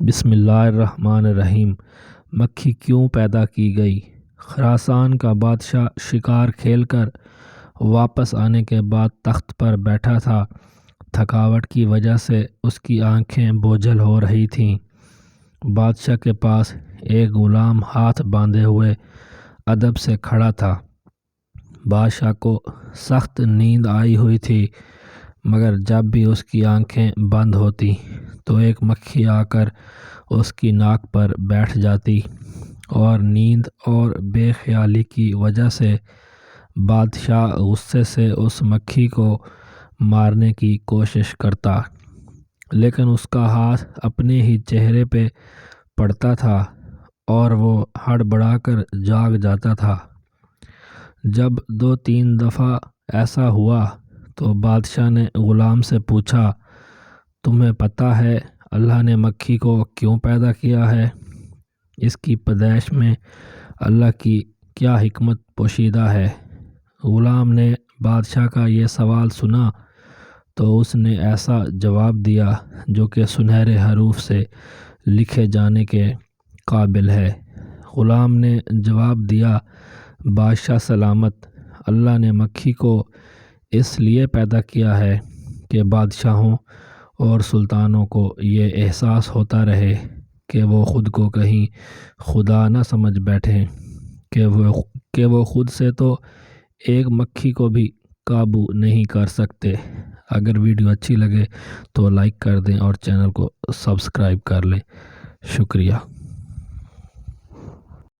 بسم اللہ الرحمن الرحیم۔ مکھی کیوں پیدا کی گئی؟ خراسان کا بادشاہ شکار کھیل کر واپس آنے کے بعد تخت پر بیٹھا تھا۔ تھکاوٹ کی وجہ سے اس کی آنکھیں بوجھل ہو رہی تھیں۔ بادشاہ کے پاس ایک غلام ہاتھ باندھے ہوئے ادب سے کھڑا تھا۔ بادشاہ کو سخت نیند آئی ہوئی تھی، مگر جب بھی اس کی آنکھیں بند ہوتی تو ایک مکھی آ کر اس کی ناک پر بیٹھ جاتی اور نیند اور بے خیالی کی وجہ سے بادشاہ غصے سے اس مکھی کو مارنے کی کوشش کرتا، لیکن اس کا ہاتھ اپنے ہی چہرے پہ پڑتا تھا اور وہ ہڑبڑا کر جاگ جاتا تھا۔ جب 2-3 دفعہ ایسا ہوا تو بادشاہ نے غلام سے پوچھا، تمہیں پتہ ہے اللہ نے مکھی کو کیوں پیدا کیا ہے؟ اس کی پیدائش میں اللہ کی کیا حکمت پوشیدہ ہے؟ غلام نے بادشاہ کا یہ سوال سنا تو اس نے ایسا جواب دیا جو کہ سنہرے حروف سے لکھے جانے کے قابل ہے۔ غلام نے جواب دیا، بادشاہ سلامت، اللہ نے مکھی کو اس لیے پیدا کیا ہے کہ بادشاہوں اور سلطانوں کو یہ احساس ہوتا رہے کہ وہ خود کو کہیں خدا نہ سمجھ بیٹھیں کہ وہ خود سے تو ایک مکھی کو بھی قابو نہیں کر سکتے۔ اگر ویڈیو اچھی لگے تو لائک کر دیں اور چینل کو سبسکرائب کر لیں۔ شکریہ۔